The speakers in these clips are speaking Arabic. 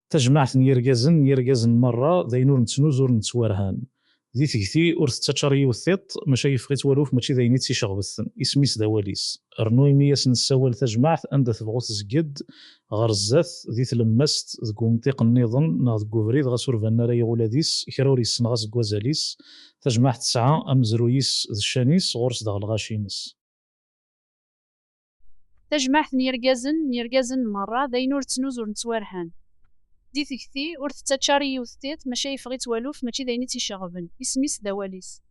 تجمعت يرجزن مرة داينور نتسنوز ور نتسوارهان ذي تكتي ور تتشاري وثيط ماشي يفغيت والوف ماشي داينيت سي شغبثن اسميس دواليس رنوي مياس نساول تجمعت عند تبغوت زقد غرزات ذي تلمست ذكو منطق النظام ناض كوفريد غاسور فانا راي ولاديس كراوريس نغاس كوازاليس تجمعت تسعة أمزرويس ذ الشانيس غورس داغ الغاشينس. تجمعت نيرجازن مرة داينور تسنوز ور نتسوارهان دي تكتي ور تتشاري وثيت ماشي يفغيت والوف ماشي داينيت يشغبن اسميس دواليس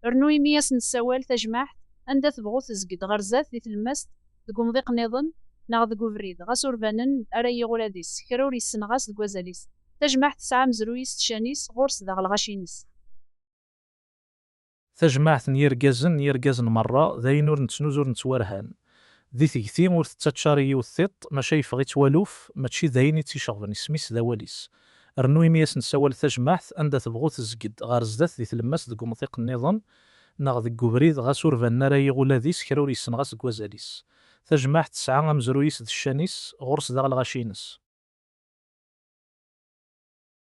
رنوي مياس نساوال تجمعت عند تبغوت زقد غرزات دي تلمست ذكو مضيق نظن ناغ ذكو فريد غاسور بانن أراي غولاديس كراوري السنغاس دكوازاليس تجمعت تسعة مزرويس تشانيس غورس داغ الغاشينس. تجمعت يرجزن مرة داينور نتسنوز ور نتسوارهان ذي تكتي ور تتشاري وثيط ماشي يفغيت والوف ماشي داينيت يشغبن اسميس دواليس رنوي مياس نساول تجمعت عند تبغوت زقد غرزات دي تلمست ذكو مضيق النظام ناغ ذك بريد غاسور فانا راي غولاديس كراوريس نغاس كوازاليس تجمعت تسعة مزرويس د الشانيس غورس داغ الغاشينس.